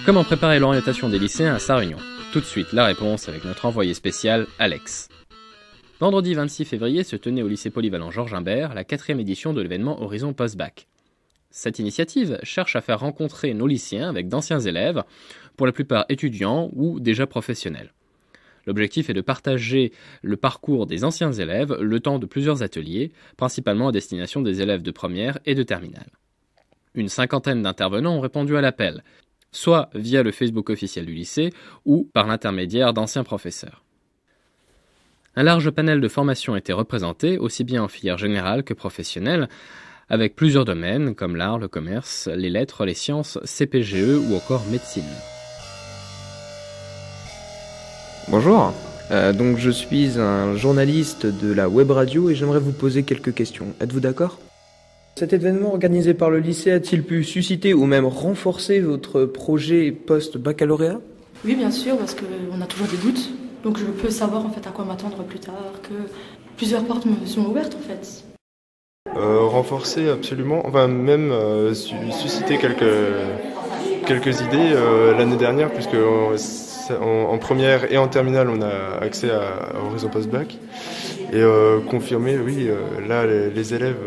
Comment préparer l'orientation des lycéens à sa réunion? Tout de suite, la réponse avec notre envoyé spécial, Alex. Vendredi 26 février se tenait au lycée polyvalent Georges Imbert la 4e édition de l'événement Horizon Post-Bac. Cette initiative cherche à faire rencontrer nos lycéens avec d'anciens élèves, pour la plupart étudiants ou déjà professionnels. L'objectif est de partager le parcours des anciens élèves le temps de plusieurs ateliers, principalement à destination des élèves de première et de terminale. Une cinquantaine d'intervenants ont répondu à l'appel, soit via le Facebook officiel du lycée ou par l'intermédiaire d'anciens professeurs. Un large panel de formations était représenté, aussi bien en filière générale que professionnelle, avec plusieurs domaines comme l'art, le commerce, les lettres, les sciences, CPGE ou encore médecine. Bonjour, donc je suis un journaliste de la web radio et j'aimerais vous poser quelques questions. Êtes-vous d'accord ? Cet événement organisé par le lycée a-t-il pu susciter ou même renforcer votre projet post-baccalauréat ? Oui, bien sûr, parce qu'on a toujours des doutes. Donc je peux savoir en fait à quoi m'attendre plus tard, que plusieurs portes me sont ouvertes en fait. Renforcer absolument, enfin même susciter quelques idées l'année dernière, puisque en première et en terminale on a accès à Horizon Post-Bac et confirmer, oui, là les élèves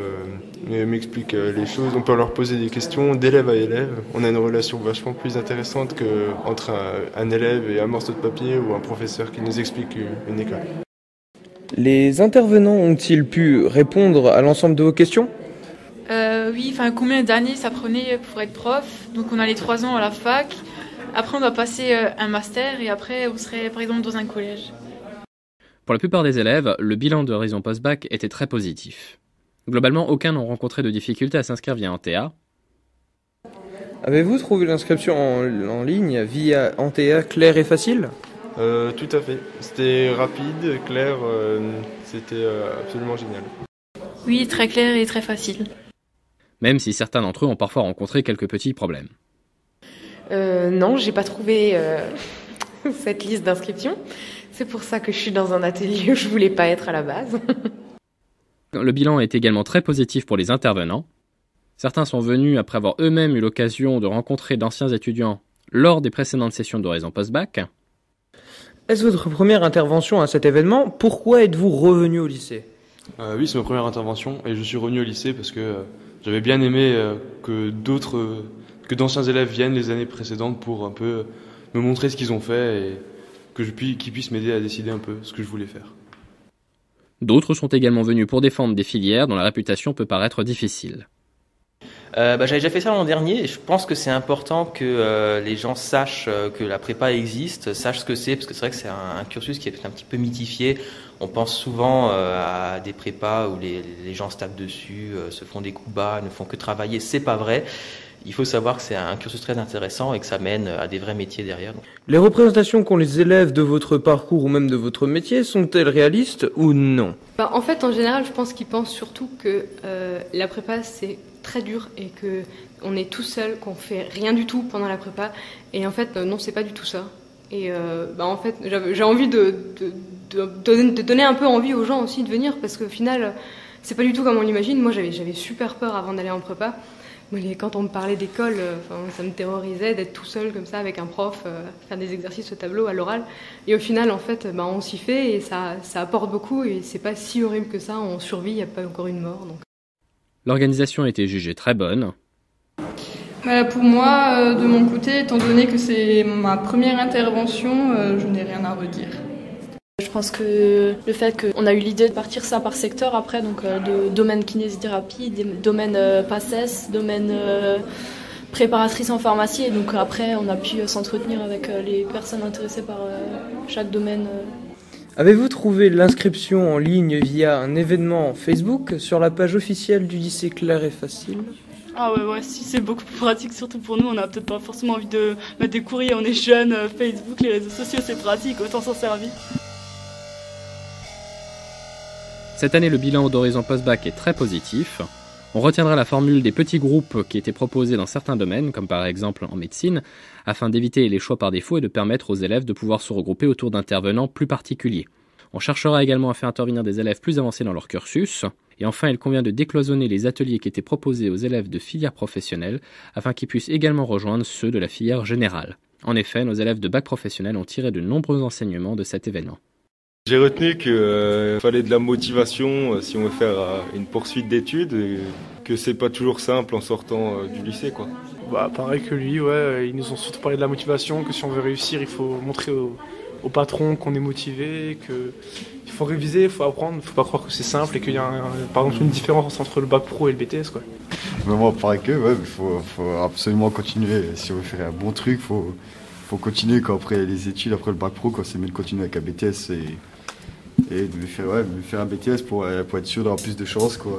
m'expliquent les choses, on peut leur poser des questions d'élève à élève, on a une relation vachement plus intéressante qu'entre un élève et un morceau de papier ou un professeur qui nous explique une école. Les intervenants ont-ils pu répondre à l'ensemble de vos questions ? Oui, combien d'années ça prenait pour être prof ? Donc on a les 3 ans à la fac, après on doit passer un master et après on serait par exemple dans un collège. Pour la plupart des élèves, le bilan de Horizon Post-Bac était très positif. Globalement, aucun n'ont rencontré de difficultés à s'inscrire via Antea. Avez-vous trouvé l'inscription en ligne via Antea claire et facile ? Tout à fait. C'était rapide, clair, c'était absolument génial. Oui, très clair et très facile. Même si certains d'entre eux ont parfois rencontré quelques petits problèmes. Non, j'ai pas trouvé cette liste d'inscription. C'est pour ça que je suis dans un atelier où je voulais pas être à la base. Le bilan est également très positif pour les intervenants. Certains sont venus après avoir eux-mêmes eu l'occasion de rencontrer d'anciens étudiants lors des précédentes sessions d'Horizon Post-Bac. Est-ce votre première intervention à cet événement ? Pourquoi êtes-vous revenu au lycée ? Oui, c'est ma première intervention et je suis revenu au lycée parce que j'avais bien aimé que d'anciens élèves viennent les années précédentes pour un peu me montrer ce qu'ils ont fait et qu'ils puissent m'aider à décider un peu ce que je voulais faire. D'autres sont également venus pour défendre des filières dont la réputation peut paraître difficile. J'avais déjà fait ça l'an dernier et je pense que c'est important que les gens sachent que la prépa existe, sachent ce que c'est, parce que c'est vrai que c'est un cursus qui est un petit peu mythifié. On pense souvent à des prépas où les gens se tapent dessus, se font des coups bas, ne font que travailler. C'est pas vrai. Il faut savoir que c'est un cursus très intéressant et que ça mène à des vrais métiers derrière. Les représentations qu'ont les élèves de votre parcours ou même de votre métier sont-elles réalistes ou non ? En fait, en général, je pense qu'ils pensent surtout que la prépa, c'est très dur et qu'on est tout seul, qu'on fait rien du tout pendant la prépa. Et en fait, non, c'est pas du tout ça. Et en fait, j'ai envie de donner un peu envie aux gens aussi de venir, parce qu'au final, c'est pas du tout comme on l'imagine. Moi, j'avais super peur avant d'aller en prépa. Quand on me parlait d'école, ça me terrorisait d'être tout seul comme ça avec un prof, faire des exercices au tableau, à l'oral. Et au final, en fait, on s'y fait et ça apporte beaucoup et c'est pas si horrible que ça. On survit, il n'y a pas encore une mort. Donc. L'organisation a été jugée très bonne. Pour moi, de mon côté, étant donné que c'est ma première intervention, je n'ai rien à redire. Je pense que le fait qu'on a eu l'idée de partir ça par secteur après, donc de domaine kinésithérapie, domaine PACES, domaine préparatrice en pharmacie, et donc après on a pu s'entretenir avec les personnes intéressées par chaque domaine. Avez-vous trouvé l'inscription en ligne via un événement Facebook sur la page officielle du lycée Claire et Facile ? Ah ouais, si, c'est beaucoup plus pratique, surtout pour nous. On n'a peut-être pas forcément envie de mettre des courriers, on est jeunes, Facebook, les réseaux sociaux c'est pratique, autant s'en servir. Cette année, le bilan d'Horizon Post-Bac est très positif. On retiendra la formule des petits groupes qui étaient proposés dans certains domaines, comme par exemple en médecine, afin d'éviter les choix par défaut et de permettre aux élèves de pouvoir se regrouper autour d'intervenants plus particuliers. On cherchera également à faire intervenir des élèves plus avancés dans leur cursus. Et enfin, il convient de décloisonner les ateliers qui étaient proposés aux élèves de filières professionnelles afin qu'ils puissent également rejoindre ceux de la filière générale. En effet, nos élèves de bac professionnel ont tiré de nombreux enseignements de cet événement. J'ai retenu qu'il fallait de la motivation si on veut faire une poursuite d'études, et que c'est pas toujours simple en sortant du lycée, quoi. Pareil que lui, ils nous ont surtout parlé de la motivation, que si on veut réussir, il faut montrer au patron qu'on est motivé, qu'il faut réviser, il faut apprendre, il ne faut pas croire que c'est simple et qu'il y a par exemple une différence entre le bac pro et le BTS, quoi. Moi, pareil que, il faut absolument continuer. Si on veut faire un bon truc, faut continuer après les études, après le bac pro, c'est mieux de continuer avec un BTS et de faire un BTS pour être sûr d'avoir plus de chances, quoi.